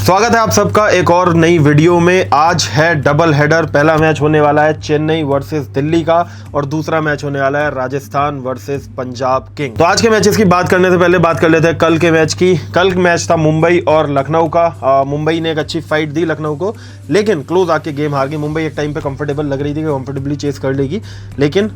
स्वागत है आप सबका एक और नई वीडियो में। आज है डबल हेडर। पहला मैच होने वाला है चेन्नई वर्सेस दिल्ली का और दूसरा मैच होने वाला है राजस्थान वर्सेस पंजाब किंग। तो आज के मैचेस की बात करने से पहले बात कर लेते हैं कल के मैच की। कल मैच था मुंबई और लखनऊ का। मुंबई ने एक अच्छी फाइट दी लखनऊ को, लेकिन क्लोज आके गेम हार गई। मुंबई एक टाइम पे कंफर्टेबल लग रही थी कि कंफर्टेबली चेस कर लेगी, लेकिन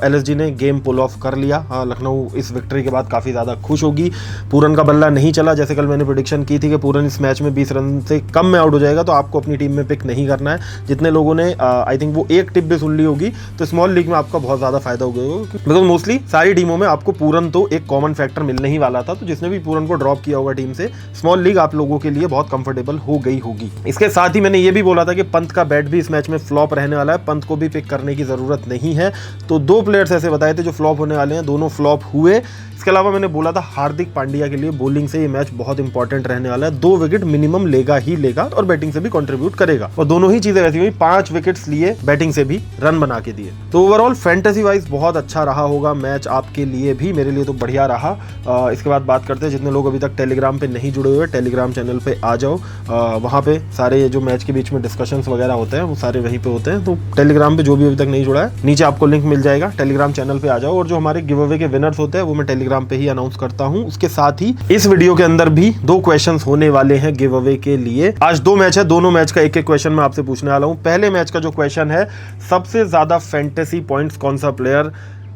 एलएसजी ने गेम पुल ऑफ कर लिया। लखनऊ इस विक्ट्री के बाद काफ़ी ज़्यादा खुश होगी। पूरन का बल्ला नहीं चला, जैसे कल मैंने प्रेडिक्शन की थी कि पूरन इस मैच में 20 रन से कम में आउट हो जाएगा, तो आपको अपनी टीम में पिक नहीं करना है। जितने लोगों ने आई थिंक वो एक टिप भी सुन ली होगी, तो स्मॉल लीग में आपका बहुत ज़्यादा फायदा हो गया होगा, बिकॉज मोस्टली सारी टीमों में आपको पूरन तो एक कॉमन फैक्टर मिलने ही वाला था। तो जिसने भी पूरन को ड्रॉप किया होगा टीम से, स्मॉल लीग आप लोगों के लिए बहुत कंफर्टेबल हो गई होगी। इसके साथ ही मैंने ये भी बोला था कि पंत का बैट भी इस मैच में फ्लॉप रहने वाला है, पंत को भी पिक करने की जरूरत नहीं है। तो दो प्लेयर्स ऐसे बताए थे जो फ्लॉप होने वाले हैं, दोनों फ्लॉप हुए। इसके अलावा मैंने बोला था हार्दिक पांड्या के लिए बॉलिंग से ये मैच बहुत इंपॉर्टेंट रहने वाला है। 2 विकेट मिनिमम लेगा ही लेगा और बैटिंग से भी कंट्रीब्यूट करेगा, और दोनों ही चीजें वैसी हुई। 5 विकेट्स लिए, बैटिंग से भी रन बना के दिए। तो ओवरऑल फैंटेसी वाइज बहुत अच्छा रहा होगा मैच आपके लिए भी, मेरे लिए तो बढ़िया रहा। इसके बाद बात करते हैं, जितने लोग अभी तक टेलीग्राम पे नहीं जुड़े हुए, टेलीग्राम चैनल पे आ जाओ। वहाँ पे सारे जो मैच के बीच में डिस्कशंस वगैरह होते हैं वो सारे वहीं पे होते हैं। तो टेलीग्राम पे जो भी अभी तक नहीं जुड़ा है, नीचे आपको लिंक मिल जाएगा, टेलीग्राम चैनल पे आ जाओ। और जो हमारे गिव अवे के विनर्स होते हैं वो मैं टेलीग्राम पे ही अनाउंस करता हूं। उसके साथ ही इस वीडियो के अंदर भी 2 क्वेश्चंस होने वाले हैं गिव अवे के लिए। आज 2 मैच है, दोनों मैच का एक एक क्वेश्चन मैं आपसे पूछने वाला हूं। पहले मैच का जो क्वेश्चन है, सबसे ज्यादा फैंटेसी पॉइंट्स कौन सा प्लेयर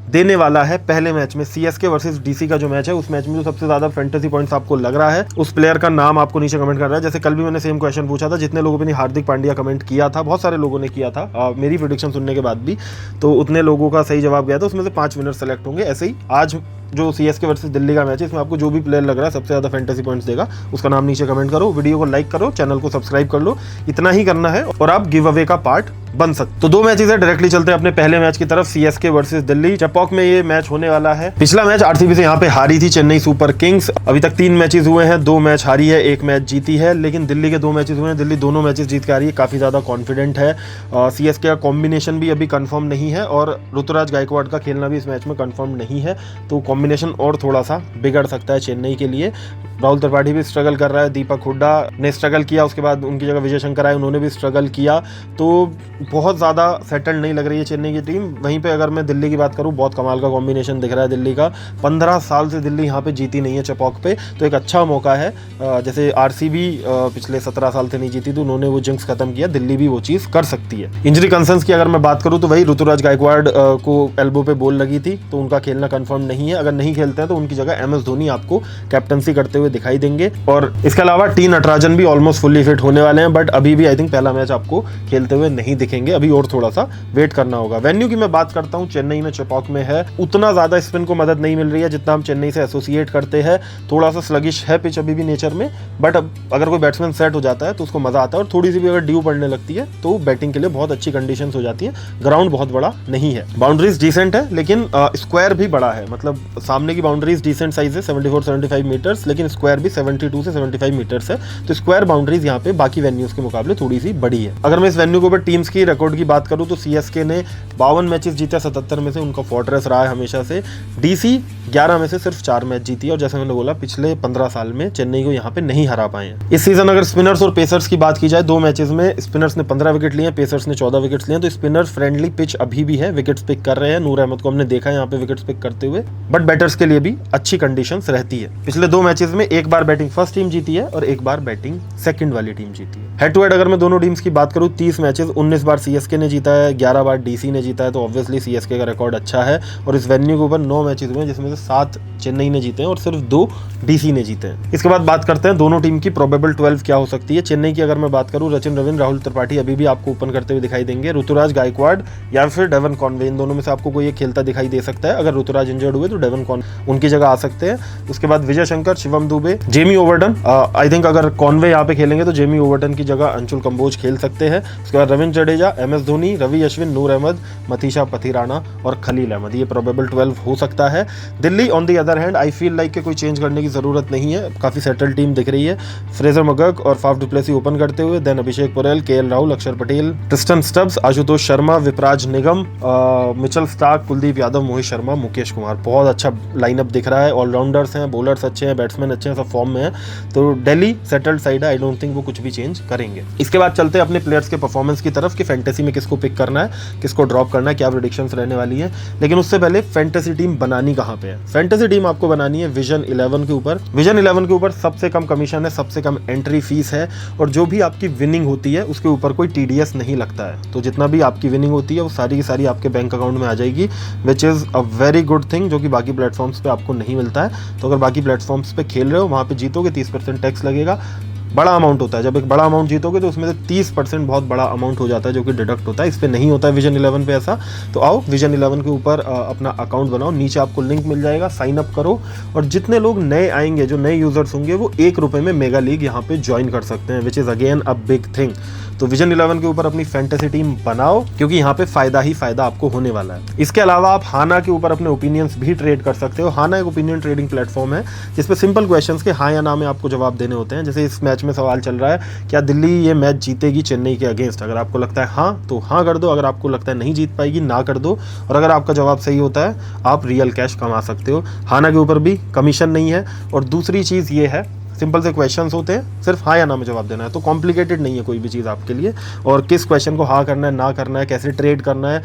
देने वाला है पहले मैच में? सीएसके वर्सेस डीसी का जो मैच है, उस मैच में जो सबसे ज्यादा फैंटेसी पॉइंट्स आपको लग रहा है, उस प्लेयर का नाम आपको नीचे कमेंट करना है। जैसे कल भी मैंने सेम क्वेश्चन पूछा था, जितने लोगों ने हार्दिक पांड्या कमेंट किया था, बहुत सारे लोगों ने किया था मेरी प्रेडिक्शन सुनने के बाद भी, तो उतने लोगों का सही जवाब गया था। उसमें से 5 विनर सेलेक्ट होंगे। ऐसे ही आज जो सीएसके वर्सेस दिल्ली का मैच है, इसमें आपको जो भी प्लेयर लग रहा है सबसे ज्यादा फैंटेसी पॉइंट्स देगा, उसका नाम नीचे कमेंट करो, वीडियो को लाइक करो, चैनल को सब्सक्राइब कर लो। इतना ही करना है और आप गिव अवे का पार्ट बन सकते। तो 2 मैचेस है, डायरेक्टली चलते हैं अपने पहले मैच की तरफ। सीएसके वर्सेस दिल्ली, चेपॉक में ये मैच होने वाला है। पिछला मैच आरसीबी से यहाँ पे हारी थी चेन्नई सुपर किंग्स। अभी तक 3 मैचेस हुए हैं, 2 मैच हारी है, 1 मैच जीती है। लेकिन दिल्ली के 2 मैचेस हुए हैं, दिल्ली दोनों मैचेस जीत के आ रही है, काफी ज्यादा कॉन्फिडेंट है। सीएसके का कॉम्बिनेशन भी अभी कंफर्म नहीं है और ऋतुराज गायकवाड़ का खेलना भी इस मैच में कंफर्म नहीं है, तो कॉम्बिनेशन और थोड़ा सा बिगड़ सकता है चेन्नई के लिए। राहुल त्रिपाठी भी स्ट्रगल कर रहा है, दीपक हुड्डा ने स्ट्रगल किया, उसके बाद उनकी जगह विजय शंकर आए, उन्होंने भी स्ट्रगल किया। तो बहुत ज़्यादा सेटल्ड नहीं लग रही है चेन्नई की टीम। वहीं पे अगर मैं दिल्ली की बात करूँ, बहुत कमाल का कॉम्बिनेशन दिख रहा है दिल्ली का। 15 साल से दिल्ली यहाँ पे जीती नहीं है चेपॉक पे, तो एक अच्छा मौका है। जैसे आरसीबी पिछले 17 साल से नहीं जीती, तो उन्होंने वो जिंक्स खत्म किया, दिल्ली भी वो चीज़ कर सकती है। इंजरी कंसर्न्स की अगर मैं बात करूँ, तो वही ऋतुराज गायकवाड़ को एल्बो पे बॉल लगी थी, तो उनका खेलना कंफर्म नहीं है। अगर नहीं खेलते हैं तो उनकी जगह MS धोनी आपको कैप्टनसी करते हुए दिखाई देंगे। और इसके अलावा टी नटराजन भी ऑलमोस्ट फुल्ली फिट होने वाले हैं, बट अभी भी आई थिंक पहला मैच आपको खेलते हुए नहीं दिखेंगे, अभी और थोड़ा सा वेट करना होगा। वेन्यू की मैं बात करता हूं, चेन्नई में चेपॉक में है, उतना ज्यादा स्पिन को मदद नहीं मिल रही है जितना हम चेन्नई से एसोसिएट करते हैं। थोड़ा सा स्लगिश है पिच अभी भी नेचर में, बट अगर कोई बैट्समैन सेट हो जाता है तो उसको मजा आता है। और थोड़ी सी भी अगर ड्यू पड़ने लगती है तो बैटिंग के लिए बहुत अच्छी कंडीशंस हो जाती है। ग्राउंड बहुत बड़ा नहीं है, बाउंड्रीज डिसेंट है, लेकिन स्क्वायर भी बड़ा है। मतलब सामने की बाउंड्रीज डिसेंट साइज है, 74-75 मीटर्स, लेकिन स्क्वायर भी 72 से 75 मीटर्स है। तो स्क्वायर बाउंड्रीज यहाँ पे बाकी वेन्यूज के मुकाबले थोड़ी सी बड़ी है। अगर मैं इस वेन्यू के ऊपर टीम्स की रिकॉर्ड की बात करूं, तो सीएसके ने 52 मैचेस जीते, 77 में से उनका फोर्ट्रेस रहा है हमेशा से। डीसी 11 में से सिर्फ 4 मैच जीती है, और जैसे मैंने बोला पिछले 15 साल में चेन्नई को यहाँ पे नहीं हरा पाए हैं। इस सीजन अगर स्पिनर्स और पेसर्स की बात की जाए, 2 मैचेस में स्पिनर्स ने 15 विकेट लिए, पेसर्स ने 14 विकेट्स लिए। तो स्पिनर्स फ्रेंडली पिच अभी भी है, विकेट्स पिक कर रहे हैं। नूर अहमद को हमने देखा है यहाँ पे विकेट्स पिक करते हुए, बट बैटर्स के लिए भी अच्छी कंडीशंस रहती है। पिछले 2 मैचेस में एक बार बैटिंग फर्स्ट टीम जीती है और एक बार बैटिंग सेकंड वाली टीम जीती है। हेड टू हेड अगर मैं दोनों टीम्स की बात करूं, 30 मैचेस 19 बार सीएसके ने जीता है, 11 बार डीसी ने जीता है, तो ऑब्वियसली सीएसके का रिकॉर्ड अच्छा है। और इस वेन्यू के ऊपर 9 मैचेस हुए हैं, जिसमें से 7 चेन्नई ने जीते हैं और सिर्फ 2 डीसी ने जीते हैं। इसके बाद बात करते हैं दोनों टीम की प्रोबेबल 12 क्या हो सकती है। चेन्नई की अगर मैं बात करूं, रचिन रविंद्र, राहुल त्रिपाठी अभी भी आपको ओपन करते हुए दिखाई देंगे, ऋतुराज गायकवाड़ या फिर डेवन कॉनवे, इन दोनों में से आपको कोई एक खेलता दिखाई दे सकता है। अगर ऋतुराज इंजर्ड हुए तो डेवन कॉनवे उनकी जगह आ सकते हैं। उसके बाद Vijay Shankar, Shivam Dube, Jamie Overton. I think अगर कॉनवे यहाँ पे खेलेंगे तो जेमी ओवर्टन की जगह अंशुल कंबोज खेल सकते हैं। उसके बाद रविंद्र जडेजा, MS धोनी, रवि अश्विन, नूर अहमद, मथीशा पथिराना और खलील अहमद, ये प्रोबेबल 12 हो सकता है। Delhi on the other hand I feel like कि कोई चेंज करने की जरूरत नहीं है, काफी सेटल टीम दिख रही है। फ्रेजर मगर्क और फाफ डुप्लेसी ओपन करते हुए, देन अभिषेक पुरेल, KL राहुल, अक्षर पटेल, ट्रिस्टन स्टब्स, आशुतोष शर्मा, विपराज निगम, मिचेल स्टार्क, कुलदीप यादव, मोहित शर्मा, मुकेश कुमार। बहुत अच्छा लाइनअप दिख रहा है, ऑलराउंडर्स हैं, बॉलर्स अच्छे हैं, बैट्समैन अच्छे हैं, सब फॉर्म में है। तो दिल्ली सेटल्ड साइड है, आई डोंट थिंक वो कुछ भी चेंज करेंगे। इसके बाद चलते हैं अपने प्लेयर्स के परफॉर्मेंस की तरफ कि फैंटेसी में किसको पिक करना है, किसको ड्रॉप करना है, क्या प्रेडिक्शंस रहने वाली है। लेकिन उससे पहले फैंटेसी टीम बनानी कहाँ पे है? फैंटेसी टीम आपको बनानी है विजन 11 के ऊपर। विजन 11 के ऊपर सबसे कम कमीशन है, सबसे कम एंट्री फीस है, और जो भी आपकी विनिंग होती है उसके ऊपर कोई TDS नहीं लगता है। तो जितना भी आपकी विनिंग होती है वो सारी की सारी आपके बैंक अकाउंट में आ जाएगी, which is a very good thing, जो कि बाकी प्लेटफॉर्म्स पे आपको नहीं मिलता है। तो अगर बाकी प्लेटफॉर्म्स पे खेल रहे हो, वहाँ पे जीतोगे 30% टैक्स लगेगा, बड़ा अमाउंट होता है। जब एक बड़ा अमाउंट जीतोगे तो उसमें से 30% बहुत बड़ा अमाउंट हो जाता है, जो कि डिडक्ट होता है। इस पे नहीं होता है विजन 11 पे ऐसा। तो आओ विजन 11 के ऊपर अपना अकाउंट बनाओ, नीचे आपको लिंक मिल जाएगा, साइन अप करो, और जितने लोग नए आएंगे, जो नए यूजर्स होंगे, वो ₹1 में मेगा लीग यहाँ पे ज्वाइन कर सकते हैं, which is again a big thing. तो विजन 11 के ऊपर अपनी फैंटेसी टीम बनाओ, क्योंकि यहाँ पे फायदा ही फायदा आपको होने वाला है। इसके अलावा आप हाना के ऊपर अपने ओपिनियंस भी ट्रेड कर सकते हो। हाना एक ओपिनियन ट्रेडिंग प्लेटफॉर्म है, जिसपे सिंपल क्वेश्चंस के हाँ या ना में आपको जवाब देने होते हैं। जैसे इस मैच में सवाल चल रहा है, क्या दिल्ली ये मैच जीतेगी चेन्नई के अगेंस्ट? अगर आपको लगता है हाँ, तो हाँ कर दो। अगर आपको लगता है नहीं जीत पाएगी, ना कर दो। और अगर आपका जवाब सही होता है, आप रियल कैश कमा सकते हो। हाना के ऊपर भी कमीशन नहीं है। और दूसरी चीज़ ये है, सिंपल से क्वेश्चंस होते हैं, सिर्फ हाँ या ना में जवाब देना है। तो कॉम्प्लिकेटेड नहीं है कोई भी चीज़ आपके लिए। और किस क्वेश्चन को हाँ करना है, ना करना है, कैसे ट्रेड करना है,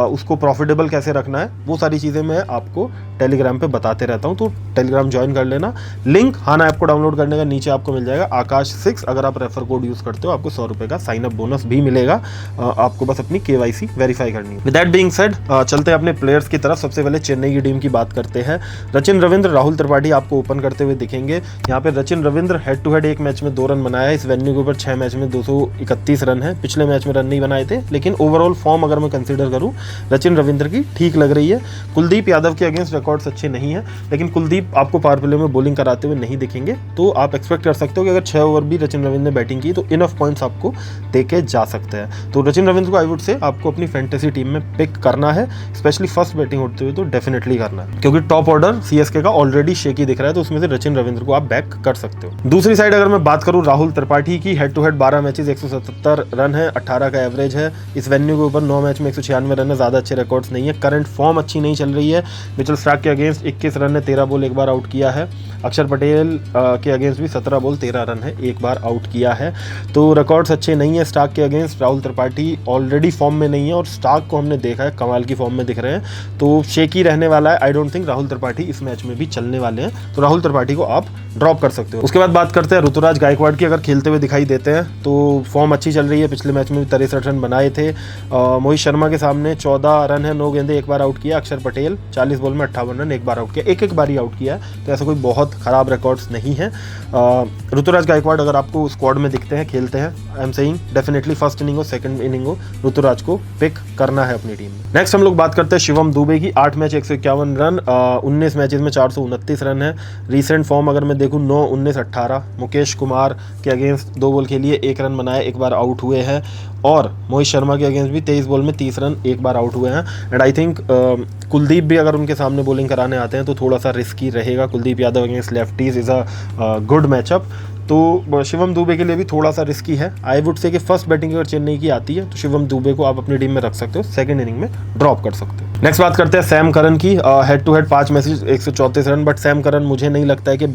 उसको प्रॉफिटेबल कैसे रखना है, वो सारी चीज़ें मैं आपको टेलीग्राम पे बताते रहता हूँ। तो टेलीग्राम ज्वाइन कर लेना। लिंक हाना ऐप को डाउनलोड करने का नीचे आपको मिल जाएगा, आकाश 6। अगर आप रेफर कोड यूज़ करते हो, आपको ₹100 का साइन अप बोनस भी मिलेगा। आपको बस अपनी KYC वेरीफाई करनी है। विद दैट बीइंग सेड, चलते हैं अपने प्लेयर्स की तरफ। सबसे पहले चेन्नई की टीम की बात करते हैं। रचिन रविंद्र, राहुल त्रिपाठी आपको ओपन करते हुए दिखेंगे। यहाँ पे Rachin Ravindra head to head एक मैच में 2 रन बनाया है। इस वेन्यू के ऊपर 6 मैच में 231 रन है। पिछले मैच में रन नहीं बनाए थे, लेकिन ओवरऑल फॉर्म अगर मैं कंसीडर करूं, रचिन रविंद्र की ठीक लग रही है। कुलदीप यादव के अगेंस्ट रिकॉर्ड्स अच्छे नहीं है, लेकिन कुलदीप आपको पावर प्ले में बॉलिंग कराते हुए नहीं दिखेंगे। तो आप एक्सपेक्ट कर सकते हो कि अगर 6 ओवर भी रचिन रविंद्र ने बैटिंग की तो इनफ पॉइंट्स आपको देके जा सकते हैं। तो रचिन रविंद्र को आई वुड से आपको अपनी फैंटेसी टीम में पिक करना है, स्पेशली फर्स्ट बैटिंग होते हुए तो डेफिनेटली करना है, क्योंकि टॉप ऑर्डर CSK का ऑलरेडी शेकी दिख रहा है। तो उसमें से रचिन रविंद्र को आप बैक कर सकते हो। दूसरी साइड अगर मैं बात करूं राहुल त्रिपाठी की, head to head 12 matches 177 run है, 18 का एवरेज है। इस वेन्यू के ऊपर 9 मैच में 196 रन है, ज़्यादा अच्छे रिकॉर्ड्स नहीं है। करंट फॉर्म अच्छी नहीं चल रही है। मिचेल स्टार्क के अगेंस्ट 21 रन है, 13 बॉल एक बार आउट किया है। अक्षर पटेल के अगेंस्ट भी 17 बॉल 13 रन है, एक बार आउट किया है। तो रिकॉर्ड्स अच्छे नहीं है स्टार्क के against. Rahul Tripathi already form में नहीं है, और स्टार्क को हमने देखा है कमाल की फॉर्म में दिख रहे हैं। तो शेकी रहने वाला है। आई डोंट थिंक राहुल त्रिपाठी इस मैच में भी चलने वाले हैं। तो राहुल त्रिपाठी को आप ड्रॉप कर सकते हो। उसके बाद बात करते हैं ऋतुराज गायकवाड़ की। अगर खेलते हुए दिखाई देते हैं तो फॉर्म अच्छी चल रही है। पिछले मैच में भी 63 रन बनाए थे। मोहित शर्मा के सामने 14 रन है, 9 गेंदे, एक बार आउट किया। अक्षर पटेल 40 बॉल में 58 रन, एक बार आउट किया। एक बार ही आउट किया है, तो ऐसा कोई बहुत खराब रिकॉर्ड्स नहीं है। ऋतुराज गायकवाड़ अगर आपको स्क्वाड में दिखते हैं, खेलते हैं, I am saying definitely first inning हो, सेकंड इनिंग हो, ऋतुराज को पिक करना है अपनी टीम में। नेक्स्ट हम लोग बात करते हैं शिवम दुबे की। 8 मैच 151 रन, 19 मैचेस में 429 रन है। रीसेंट फॉर्म अगर मैं देखूँ 9, 19, 18। मुकेश कुमार के अगेंस्ट 2 बॉल खेलिए, 1 रन बनाए, एक बार आउट हुए हैं। और मोहित शर्मा के अगेंस्ट भी 23 बॉल में 30 रन, एक बार आउट हुए हैं। एंड आई थिंक कुलदीप भी अगर उनके सामने बॉलिंग कराने आते हैं तो थोड़ा सा रिस्की रहेगा। Kuldeep Yadav against lefties is a good matchup. तो शिवम दुबे के लिए भी थोड़ा सा रिस्की है। आई वुड से कि फर्स्ट बैटिंग अगर चेन्नई की आती है तो शिवम दुबे को आप अपनी टीम में रख सकते हो, सेकंड इनिंग में ड्रॉप कर सकते हो। नेक्स्ट बात करते हैं सैम करन की। Head to head 5 matches 134 run, but Sam Curran मुझे नहीं लगता है कि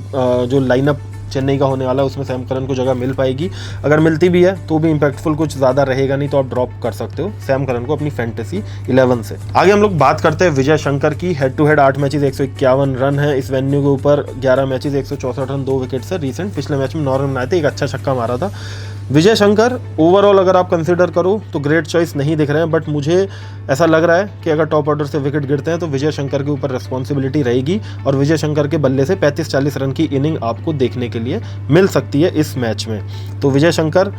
जो लाइनअप चेन्नई का होने वाला है उसमें सैम करन को जगह मिल पाएगी। अगर मिलती भी है तो भी इंपैक्टफुल कुछ ज़्यादा रहेगा नहीं, तो आप ड्रॉप कर सकते हो सैम करन को अपनी फैंटेसी 11 से। आगे हम लोग बात करते हैं विजय शंकर की। Head to head 8 matches 151 run है। इस वेन्यू के ऊपर 11 मैचेस 164 रन, 2 विकेट से। रिसेंट पिछले मैच में 9 रन बनाए थे, एक अच्छा छक्का मारा था। विजय शंकर ओवरऑल अगर आप कंसिडर करो तो ग्रेट चॉइस नहीं दिख रहे हैं, बट मुझे ऐसा लग रहा है कि अगर टॉप ऑर्डर से विकेट गिरते हैं तो विजय शंकर के ऊपर रिस्पॉन्सिबिलिटी रहेगी, और विजय शंकर के बल्ले से 35-40 रन की इनिंग आपको देखने के लिए मिल सकती है इस मैच में। तो विजय शंकर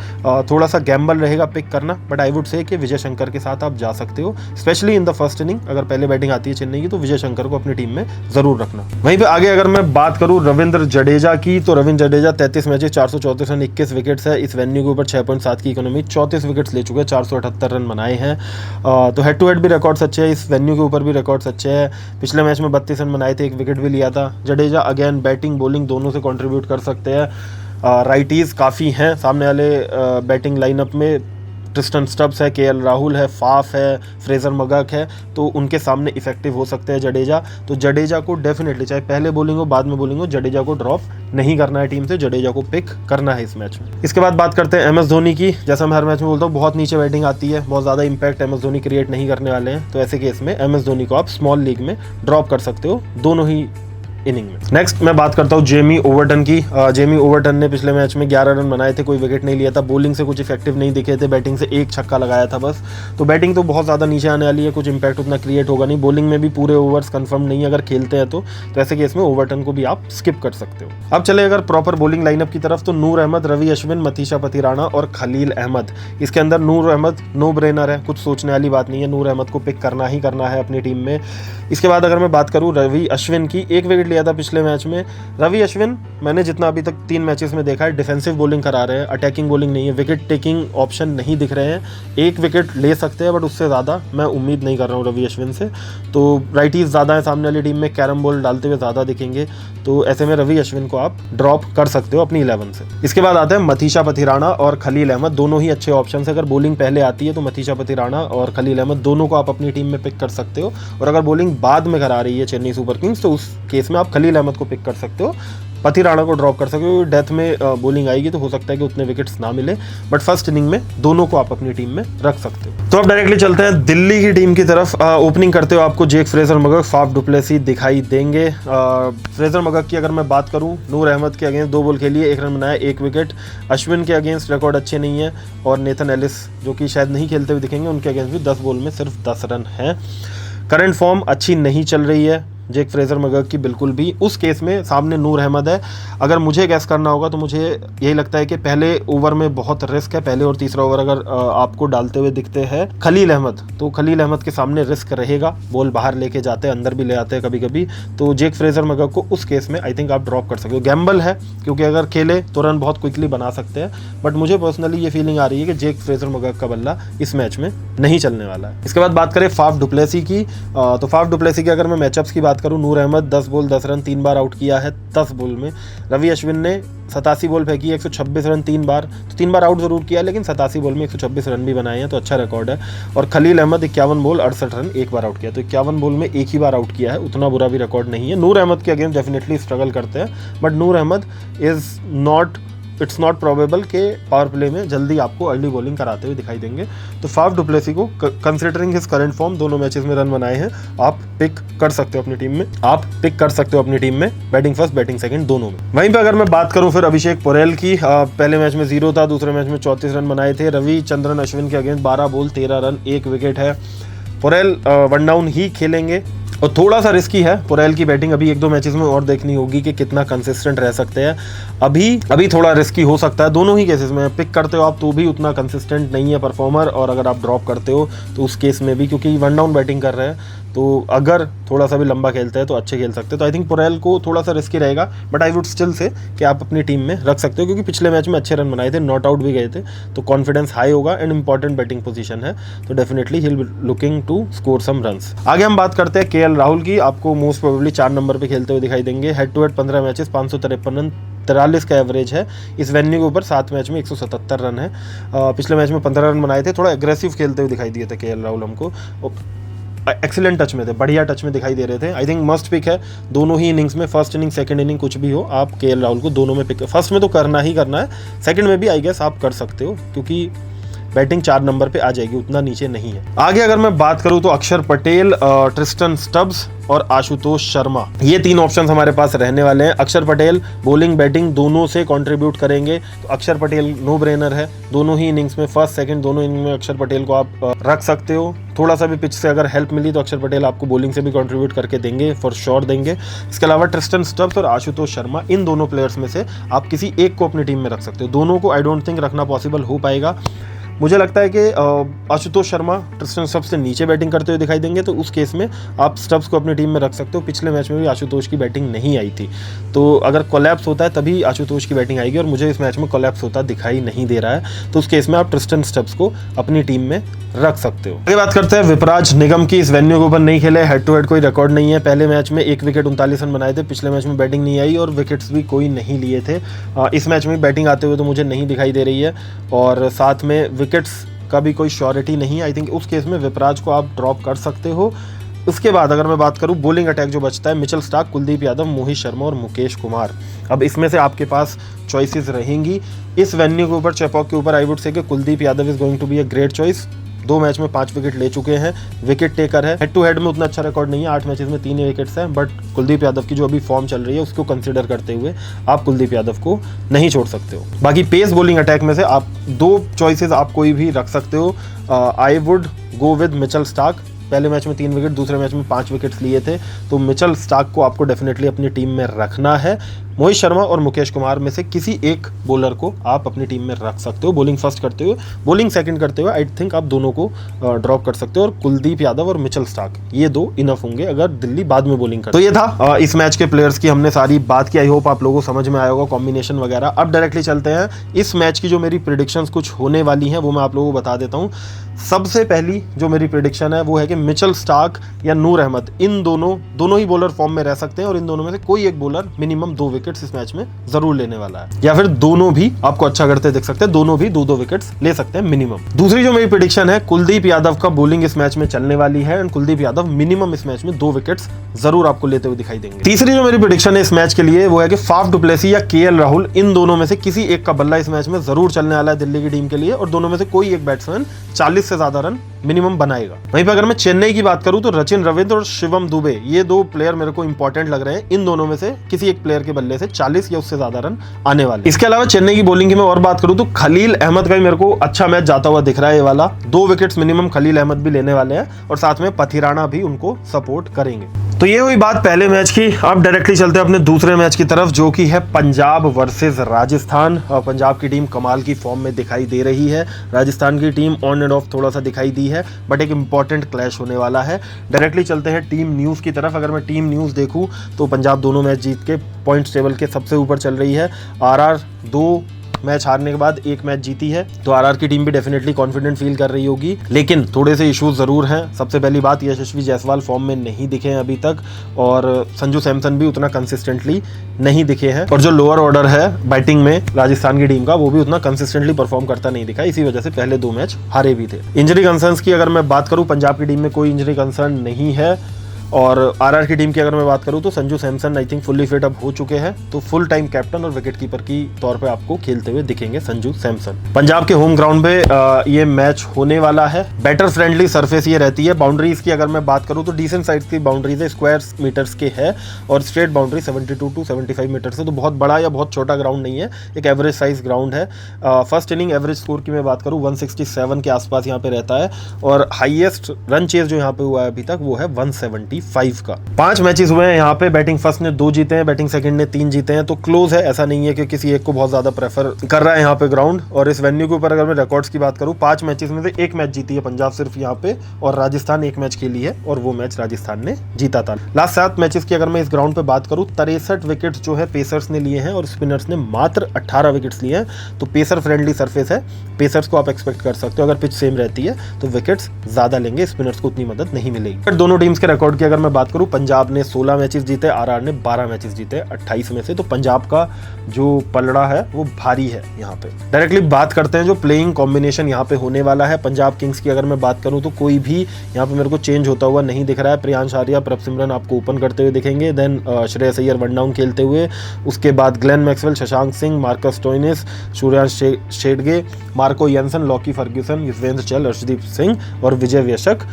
थोड़ा सा गैम्बल रहेगा पिक करना, बट आई वुड से कि विजय शंकर के साथ आप जा सकते हो, specially in the first inning. अगर पहले बैटिंग आती है चेन्नई की तो विजय शंकर को अपनी टीम में जरूर रखना। वहीं पर आगे अगर मैं बात करूँ रविंद्र जडेजा की, तो Ravindra Jadeja 33 matches 434 run, 21 wickets है। इस वेन्यू के ऊपर 6.7 की इकोनॉमी, 34 विकेट्स ले चुके हैं, 478 रन बनाए हैं। तो हेड टू हेड भी रिकॉर्ड्स अच्छे हैं, इस वेन्यू के ऊपर भी रिकॉर्ड्स अच्छे हैं। पिछले मैच में 32 रन बनाए थे, 1 विकेट भी लिया था। जडेजा अगेन बैटिंग बॉलिंग दोनों से कंट्रीब्यूट कर सकते हैं। राइटीज़ काफ़ी हैं सामने वाले बैटिंग लाइनअप में। ट्रिस्टन स्टब्स है, केएल राहुल है, फाफ है, फ्रेजर मगक है, तो उनके सामने इफेक्टिव हो सकते हैं जडेजा। तो जडेजा को डेफिनेटली, चाहे पहले बॉलिंग हो बाद में बॉलिंग हो, जडेजा को ड्रॉप नहीं करना है टीम से, जडेजा को पिक करना है इस मैच में। इसके बाद बात करते हैं एम एस धोनी की। जैसा मैं हर मैच में बोलता हूँ, बहुत नीचे बैटिंग आती है, बहुत ज़्यादा impact M S Dhoni create नहीं करने वाले हैं, तो ऐसे केस में एम एस धोनी को आप स्मॉल लीग में ड्रॉप कर सकते हो दोनों ही इनिंग में। नेक्स्ट मैं बात करता हूँ जेमी ओवरटन की। जेमी ओवरटन ने पिछले मैच में 11 रन बनाए थे, कोई विकेट नहीं लिया था, बॉलिंग से कुछ इफेक्टिव नहीं दिखे थे, बैटिंग से एक छक्का लगाया था बस। तो बैटिंग तो बहुत ज़्यादा नीचे आने वाली है, कुछ इंपैक्ट उतना क्रिएट होगा नहीं, बॉलिंग में भी पूरे ओवर्स कंफर्म नहीं अगर खेलते हैं तो ऐसे केस में ओवरटन को भी आप स्किप कर सकते हो। अब चले अगर प्रॉपर बॉलिंग लाइनअप की तरफ, तो नूर अहमद, रवि अश्विन, मतीशा पथिराणा और खलील अहमद। इसके अंदर नूर अहमद नो ब्रेनर है, कुछ सोचने वाली बात नहीं है, नूर अहमद को पिक करना ही करना है अपनी टीम में। इसके बाद अगर मैं बात करूँ रवि अश्विन की, एक विकेट लिया था पिछले मैच में। रवि अश्विन मैंने जितना अभी तक 3 मैचेस में देखा है, डिफेंसिव बॉलिंग करा रहे हैं, अटैकिंग बॉलिंग नहीं है, विकेट टेकिंग ऑप्शन नहीं दिख रहे हैं। एक विकेट ले सकते हैं बट उससे ज़्यादा मैं उम्मीद नहीं कर रहा हूँ रवि अश्विन से। तो राइटीज ज़्यादा है सामने वाली टीम में, कैरम बॉल डालते हुए ज़्यादा दिखेंगे, तो ऐसे में रवि अश्विन को आप ड्रॉप कर सकते हो अपनी 11 से। इसके बाद आते हैं मतीशा पथिराणा और खलील अहमद, दोनों ही अच्छे ऑप्शन है। अगर बॉलिंग पहले आती है तो मतीशा पथिराणा और खलील अहमद दोनों को आप अपनी टीम में पिक कर सकते हो, और अगर बॉलिंग बाद में करा रही है चेन्नई सुपर किंग्स तो उस केस में आप खलील अहमद को पिक कर सकते हो, पथिराणा को ड्रॉप कर सकते हो। डेथ में बॉलिंग आएगी तो हो सकता है कि उतने विकेट्स ना मिले, बट फर्स्ट इनिंग में दोनों को आप अपनी टीम में रख सकते हो। तो अब डायरेक्टली चलते हैं दिल्ली की टीम की तरफ। ओपनिंग करते हो आपको जेक फ्रेजर मगक, फाफ डुप्लेसी दिखाई देंगे। फ्रेजर मगक की अगर मैं बात करूं, नूर अहमद के अगेंस्ट 2 बॉल खेली है, 1 रन बनाया, 1 विकेट। अश्विन के अगेंस्ट रिकॉर्ड अच्छे नहीं है, और नेथन एलिस जो कि शायद नहीं खेलते हुए दिखेंगे, उनके अगेंस्ट भी 10 बॉल में सिर्फ 10 रन है। करंट फॉर्म अच्छी नहीं चल रही है जेक फ्रेजर मगक की बिल्कुल भी। उस केस में सामने नूर अहमद है, अगर मुझे गैस करना होगा तो मुझे यही लगता है कि पहले ओवर में बहुत रिस्क है, पहले और तीसरा ओवर अगर आपको डालते हुए दिखते हैं खलील अहमद, तो खलील अहमद के सामने रिस्क रहेगा, बॉल बाहर लेके जाते हैं, अंदर भी ले आते हैं कभी कभी, तो जेक फ्रेजर मगक को उस केस में आई थिंक आप ड्रॉप कर सकते हो। गैम्बल है क्योंकि अगर खेले तो रन बहुत क्विकली बना सकते हैं, बट मुझे पर्सनली ये फीलिंग आ रही है कि जेक फ्रेजर मगक का बल्ला इस मैच में नहीं चलने वाला है। इसके बाद बात करें फाफ डुप्लेसी की, तो फाफ डुप्लेसी की अगर मैं मैचअप्स की बात करूँ, नूर अहमद 10 बॉल 10 रन 3 बार आउट किया है 10 बॉल में। रवि अश्विन ने 87 बॉल फेंकी, 126 रन 3 बार, तो 3 बार आउट जरूर किया लेकिन 87 बॉल में 126 रन भी बनाए हैं, तो अच्छा रिकॉर्ड है। और खलील अहमद 51 बॉल 68 रन 1 बार आउट किया, तो 51 बॉल में 1 ही बार आउट किया है, उतना बुरा भी रिकॉर्ड नहीं है। नूर अहमद के अगेंस्ट डेफिनेटली स्ट्रगल करते हैं, but Noor Ahmad it's not probable के पावर प्ले में जल्दी आपको अर्ली बॉलिंग कराते हुए दिखाई देंगे। तो फाफ डुप्लेसी को कंसिडरिंग हिज करंट फॉर्म, दोनों मैचेस में रन बनाए हैं, आप पिक कर सकते हो अपनी टीम में, बैटिंग फर्स्ट बैटिंग सेकंड दोनों में। वहीं पे अगर मैं बात करूं फिर अभिषेक पोरेल की, पहले मैच में 0 था, दूसरे मैच में 34 रन बनाए थे। रवि चंद्रन अश्विन के अगेंस्ट 12 बॉल 13 रन 1 विकेट है। पोरेल 1 डाउन ही खेलेंगे और थोड़ा सा रिस्की है पोरेल की बैटिंग, अभी 1-2 मैचेस में और देखनी होगी कि कितना कंसिस्टेंट रह सकते हैं। अभी थोड़ा रिस्की हो सकता है, दोनों ही केसेस में पिक करते हो आप तो भी उतना कंसिस्टेंट नहीं है परफॉर्मर, और अगर आप ड्रॉप करते हो तो उस केस में भी, क्योंकि 1 डाउन बैटिंग कर रहे हैं, तो अगर थोड़ा सा भी लंबा खेलते हैं तो अच्छे खेल सकते हैं। तो आई थिंक पोरेल को थोड़ा सा रिस्की रहेगा, but I would still say कि आप अपनी टीम में रख सकते हो, क्योंकि पिछले मैच में अच्छे रन बनाए थे, नॉट आउट भी गए थे, तो कॉन्फिडेंस हाई होगा एंड इंपॉर्टेंट बैटिंग पोजीशन है, तो definitely he will looking to score some runs. आगे हम बात करते हैं केएल राहुल की, आपको मोस्ट प्रोबेबली 4 नंबर पे खेलते हुए दिखाई देंगे। Head to head 15 matches 553 run 43 का एवरेज है इस वेन्यू के ऊपर, 7 मैच में 177 रन है। पिछले मैच में 15 रन बनाए थे, थोड़ा एग्रेसिव खेलते हुए दिखाई दिए थे केएल राहुल हमको, एक्सीलेंट टच में थे, बढ़िया टच में दिखाई दे रहे थे। आई थिंक मस्ट पिक है दोनों ही इनिंग्स में, फर्स्ट इनिंग सेकंड इनिंग कुछ भी हो, आप केएल राहुल को दोनों में पिक, फर्स्ट में तो करना ही करना है, सेकंड में भी आई गेस आप कर सकते हो, क्योंकि बैटिंग 4 नंबर पे आ जाएगी, उतना नीचे नहीं है। आगे अगर मैं बात करूं तो अक्षर पटेल, ट्रिस्टन स्टब्स और आशुतोष शर्मा, ये 3 ऑप्शंस हमारे पास रहने वाले हैं। अक्षर पटेल बॉलिंग बैटिंग दोनों से कंट्रीब्यूट करेंगे, तो अक्षर पटेल नो ब्रेनर है, दोनों ही इनिंग्स में, फर्स्ट सेकंड दोनों इनिंग में अक्षर पटेल को आप रख सकते हो। थोड़ा सा भी पिच से अगर हेल्प मिली तो अक्षर पटेल आपको बॉलिंग से भी कंट्रीब्यूट करके देंगे, फॉर श्योर देंगे। इसके अलावा ट्रिस्टन स्टब्स और आशुतोष शर्मा, इन दोनों प्लेयर्स में से आप किसी एक को अपनी टीम में रख सकते हो, दोनों को आई डोंट थिंक रखना पॉसिबल हो पाएगा। मुझे लगता है कि आशुतोष शर्मा ट्रिस्टन स्टब्स से नीचे बैटिंग करते हुए दिखाई देंगे, तो उस केस में आप स्टब्स को अपनी टीम में रख सकते हो। पिछले मैच में भी आशुतोष की बैटिंग नहीं आई थी, तो अगर कोलैप्स होता है तभी आशुतोष की बैटिंग आएगी, और मुझे इस मैच में कोलैप्स होता दिखाई नहीं दे रहा है, तो उस केस में आप ट्रिस्टन स्टब्स को अपनी टीम में रख सकते हो। आगे बात करते हैं विपराज निगम की, इस वेन्यू के ऊपर नहीं खेले, हेड टू हेड कोई रिकॉर्ड नहीं है। पहले मैच में 1 विकेट 39 रन बनाए थे, पिछले मैच में बैटिंग नहीं आई और विकेट्स भी कोई नहीं लिए थे। इस मैच में बैटिंग आते हुए तो मुझे नहीं दिखाई दे रही है, और साथ में विकेट्स का भी कोई श्योरिटी नहीं है। आई थिंक उस केस में विपराज को आप ड्रॉप कर सकते हो। उसके बाद अगर मैं बात करूं बॉलिंग अटैक जो बचता है, मिचेल स्टार्क, कुलदीप यादव, मोहित शर्मा और मुकेश कुमार। अब इसमें से आपके पास चॉइसेस रहेंगी। इस वेन्यू के ऊपर, चेपॉक के ऊपर, आई वुड से कि Kuldeep Yadav is going to be a great choice. 2 match में 5 विकेट ले चुके हैं, विकेट टेकर है। हेड टू हेड में उतना अच्छा रिकॉर्ड नहीं है, 8 मैचेस में 3 ही विकेट्स हैं, बट कुलदीप यादव की जो अभी फॉर्म चल रही है उसको कंसिडर करते हुए आप कुलदीप यादव को नहीं छोड़ सकते हो। बाकी पेस बॉलिंग अटैक में से आप 2 चॉइसेस आप कोई भी रख सकते हो। I would go with Mitchell Starc. पहले मैच में 3 विकेट, दूसरे मैच में 5 विकेट्स लिए थे, तो मिचेल स्टार्क को आपको डेफिनेटली अपनी टीम में रखना है। मोहित शर्मा और मुकेश कुमार में से किसी एक बॉलर को आप अपनी टीम में रख सकते हो। बॉलिंग फर्स्ट करते हुए, बॉलिंग सेकंड करते हुए आई थिंक आप दोनों को ड्रॉप कर सकते हो, और कुलदीप यादव और मिचेल स्टार्क ये 2 इनफ होंगे अगर दिल्ली बाद में बॉलिंग करे। तो ये था इस मैच के प्लेयर्स की हमने सारी बात की। आई होप आप लोगों को समझ में आया होगा कॉम्बिनेशन वगैरह। अब डायरेक्टली चलते हैं इस मैच की जो मेरी प्रेडिक्शंस कुछ होने वाली हैं वो मैं आप लोगों को बता देता हूँ। सबसे पहली जो मेरी प्रेडिक्शन है वो है कि मिचेल स्टार्क या नूर अहमद, इन दोनों ही बॉलर फॉर्म में रह सकते हैं, और इन दोनों में से कोई एक बॉलर मिनिमम 2 विकेट्स इस मैच में जरूर लेने वाला है, या फिर दोनों भी आपको अच्छा करते दिख सकते हैं, दोनों भी 2-2 विकेट्स ले सकते हैं मिनिमम। दूसरी जो मेरी प्रेडिक्शन है, कुलदीप यादव का बॉलिंग इस मैच में चलने वाली है, एंड कुलदीप यादव मिनिमम इस मैच में 2 विकेट्स जरूर आपको लेते हुए दिखाई देंगे। तीसरी जो मेरी प्रेडिक्शन है इस मैच के लिए वो है कि फाफ डु प्लेसी या केएल राहुल, इन दोनों में से किसी एक का बल्ला इस मैच में जरूर चलने वाला है दिल्ली की टीम के लिए, और दोनों में से कोई एक बैट्समैन 40 से ज्यादा रन मिनिमम बनाएगा। वहीं पर अगर मैं चेन्नई की बात करूं तो रचिन रविंद्र और शिवम दुबे, ये 2 प्लेयर मेरे को इंपॉर्टेंट लग रहे हैं। इन दोनों में से किसी एक प्लेयर के बल्ले से 40 या उससे ज्यादा रन आने वाले। इसके अलावा चेन्नई की बॉलिंग की मैं और बात करूं तो खलील अहमद का भी मेरे को अच्छा मैच जाता हुआ दिख रहा है। ये वाला 2 विकेट्स मिनिमम खलील अहमद भी लेने वाले हैं, और साथ में पथिराना भी उनको सपोर्ट करेंगे। तो ये हुई बात पहले मैच की। अब डायरेक्टली चलते हैं अपने दूसरे मैच की तरफ, जो कि है पंजाब वर्सेस राजस्थान। पंजाब की टीम कमाल की फॉर्म में दिखाई दे रही है, राजस्थान की टीम ऑन एंड ऑफ थोड़ा सा दिखाई दी है, बट एक इंपॉर्टेंट क्लैश होने वाला है। डायरेक्टली चलते हैं टीम न्यूज़ की तरफ। अगर मैं टीम न्यूज़ देखूं तो पंजाब दोनों मैच जीत के पॉइंट्स टेबल के सबसे ऊपर चल रही है। आरआर 2 मैच हारने के बाद 1 मैच जीती है, तो आरआर की टीम भी डेफिनेटली कॉन्फिडेंट फील कर रही होगी, लेकिन थोड़े से इश्यूज जरूर हैं। सबसे पहली बात, यशस्वी जायसवाल फॉर्म में नहीं दिखे हैं अभी तक, और संजू सैमसन भी उतना कंसिस्टेंटली नहीं दिखे हैं, और जो लोअर ऑर्डर है बैटिंग में राजस्थान की टीम का वो भी उतना कंसिस्टेंटली परफॉर्म करता नहीं दिखा, इसी वजह से पहले 2 मैच हारे भी थे। इंजरी कंसर्न्स की अगर मैं बात करूं, पंजाब की टीम में कोई इंजरी कंसर्न नहीं है, और आरआर की टीम की अगर मैं बात करूं तो Sanju Samson I think fully fit अब हो चुके हैं, तो फुल टाइम कैप्टन और विकेट कीपर की तौर पे आपको खेलते हुए दिखेंगे संजू सैमसन। पंजाब के होम ग्राउंड पे ये मैच होने वाला है। बैटर फ्रेंडली सरफेस ये रहती है। बाउंड्रीज की अगर मैं बात करूं तो डिसेंट साइज की बाउंड्रीज है, स्क्वायर मीटर्स के है, और स्ट्रेट बाउंड्री 72 to 75 मीटर से, तो बहुत बड़ा या बहुत छोटा ग्राउंड नहीं है, एक एवरेज साइज ग्राउंड है। फर्स्ट इनिंग एवरेज स्कोर की मैं बात करूँ 167 के आसपास यहाँ पे रहता है, और हाईएस्ट रन चेज जो यहाँ पे हुआ है अभी तक वो है 175 का। 5 मैचेस हुए हैं यहाँ पे, बैटिंग फर्स्ट ने 2 जीते हैं, बैटिंग सेकंड ने 3 जीते हैं, तो क्लोज है, ऐसा नहीं है कि किसी एक को बहुत ज्यादा प्रेफर कर रहा है यहाँ पे ग्राउंड। और इस वेन्यू के ऊपर अगर मैं रिकॉर्ड्स की बात करूँ, 5 मैचेस में से 1 मैच जीती है पंजाब सिर्फ यहाँ पे, और राजस्थान 1 मैच खेली है, और वो मैच राजस्थान ने जीता था। लास्ट 7 मैचेस की अगर मैं इस ग्राउंड पे बात करूँ, 63 विकेट जो है पेसर्स ने लिए हैं, और स्पिनर्स ने मात्र 18 विकेट्स लिए हैं, तो पेसर फ्रेंडली सरफेस है। पेसर्स को आप एक्सपेक्ट कर सकते हो, अगर पिच सेम रहती है तो विकेट्स ज्यादा लेंगे, स्पिनर्स को उतनी मदद नहीं मिलेगी। दोनों टीम्स के रिकॉर्ड की अगर मैं बात करूँ, पंजाब ने 16 मैचेस जीते, आरआर ने 12 मैचेस जीते 28 में से, तो पंजाब का जो पलड़ा है वो भारी है यहाँ पे। डायरेक्टली बात करते हैं जो प्लेइंग कॉम्बिनेशन यहाँ पे होने वाला है। पंजाब किंग्स की अगर मैं बात करूँ तो कोई भी यहाँ पे मेरे को चेंज होता हुआ नहीं दिख रहा है। प्रियांश आर्या, प्रभसिमरन आपको ओपन करते हुए दिखेंगे, then Shreyas Iyer one down खेलते हुए, उसके बाद Glenn Maxwell, Shashank Singh, Marcus Stoinis, Suryansh Shedge, Marco Jansen, Lockie Ferguson, Yuzvendra Chahal, Arshdeep Singh और विजय वैशक।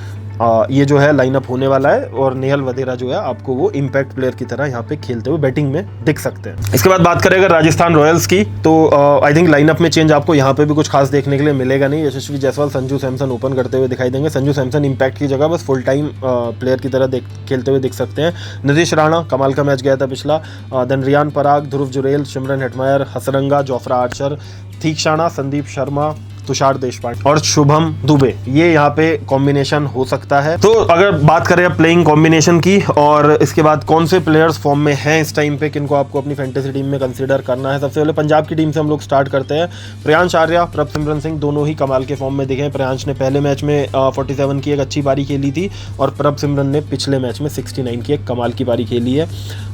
ये जो है लाइनअप होने वाला है, और नेहल वधेरा जो है आपको वो इम्पैक्ट प्लेयर की तरह यहाँ पे खेलते हुए बैटिंग में दिख सकते हैं। इसके बाद बात करें अगर राजस्थान रॉयल्स की, तो आई थिंक लाइनअप में चेंज आपको यहाँ पे भी कुछ खास देखने के लिए मिलेगा नहीं। यशस्वी जायसवाल, संजू सैमसन ओपन करते हुए दिखाई देंगे। संजू सैमसन इम्पैक्ट की जगह बस फुल टाइम प्लेयर की तरह खेलते हुए दिख सकते हैं। नीतीश राणा, कमाल का मैच गया था पिछला, then Riyan Parag, Dhruv Jurel, Shimron Hetmyer, Hasaranga, Jofra Archer, Theekshana, Sandeep Sharma, Tushar Deshpande और शुभम दुबे, ये यहाँ पे कॉम्बिनेशन हो सकता है। तो अगर बात करें प्लेइंग कॉम्बिनेशन की, और इसके बाद कौन से प्लेयर्स फॉर्म में हैं इस टाइम पे, किनको आपको अपनी फैंटेसी टीम में कंसीडर करना है। सबसे पहले पंजाब की टीम से हम लोग स्टार्ट करते हैं। प्रियांश आर्या, प्रभसिमरन सिंह दोनों ही कमाल के फॉर्म में दिखे। प्रियांश ने पहले मैच में 47 की एक अच्छी पारी खेली थी, और प्रभसिमरन ने पिछले मैच में 69 की एक कमाल की पारी खेली है।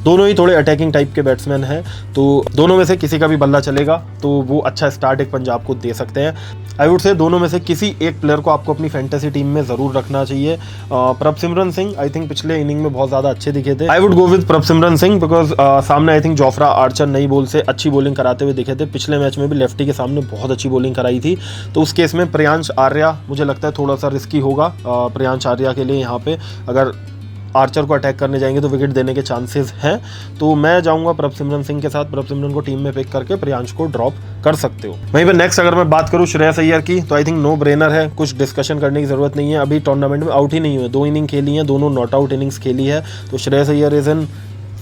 दोनों ही थोड़े अटैकिंग टाइप के बैट्समैन हैं, तो दोनों में से किसी का भी बल्ला चलेगा तो वो अच्छा स्टार्ट एक पंजाब को दे सकते हैं। आई वुड से दोनों में से किसी एक प्लेयर को आपको अपनी फैंटेसी टीम में जरूर रखना चाहिए। प्रभसिमरन सिंह आई थिंक पिछले इनिंग में बहुत ज्यादा अच्छे दिखे थे। I would go with Prabhsimran Singh because सामने आई थिंक जोफ्रा आर्चर नई बॉल से अच्छी बॉलिंग कराते हुए दिखे थे। पिछले मैच में भी लेफ्टी के सामने बहुत अच्छी बॉलिंग कराई थी। तो उस केस में प्रियांश आर्या मुझे लगता है थोड़ा सा रिस्की होगा प्रियांश आर्या के लिए। यहाँ पे अगर आर्चर को अटैक करने जाएंगे तो विकेट देने के चांसेस हैं। तो मैं जाऊंगा प्रभसिमरन सिंह के साथ। प्रभसिमरन को टीम में पिक करके प्रियांश को ड्रॉप कर सकते हो। वहीं पे नेक्स्ट अगर मैं बात करूं श्रेयस अय्यर की, तो आई थिंक नो ब्रेनर है, कुछ डिस्कशन करने की जरूरत नहीं है। अभी टूर्नामेंट में आउट ही नहीं हुए, 2 इनिंग खेली हैं, दोनों नॉट आउट इनिंग्स खेली है। तो Shreyas Iyer is in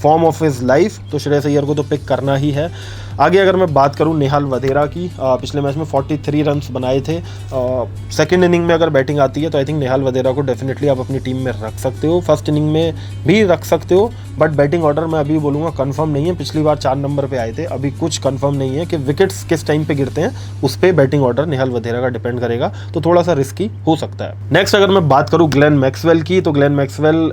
form of his life, तो श्रेयस अय्यर को तो पिक करना ही है। आगे अगर मैं बात करूं नेहाल वधेरा की, पिछले मैच में 43 रन्स बनाए थे। सेकंड इनिंग में अगर बैटिंग आती है तो आई थिंक नेहाल वधेरा को डेफिनेटली आप अपनी टीम में रख सकते हो। फर्स्ट इनिंग में भी रख सकते हो, बट बैटिंग ऑर्डर मैं अभी बोलूँगा कंफर्म नहीं है। पिछली बार 4 नंबर पे आए थे, अभी कुछ कंफर्म नहीं है कि विकेट्स किस टाइम पे गिरते हैं, उस पर बैटिंग ऑर्डर नेहाल वधेरा का डिपेंड करेगा, तो थोड़ा सा रिस्की हो सकता है। नेक्स्ट अगर मैं बात करूँ ग्लेन मैक्सवेल की, तो ग्लेन मैक्सवेल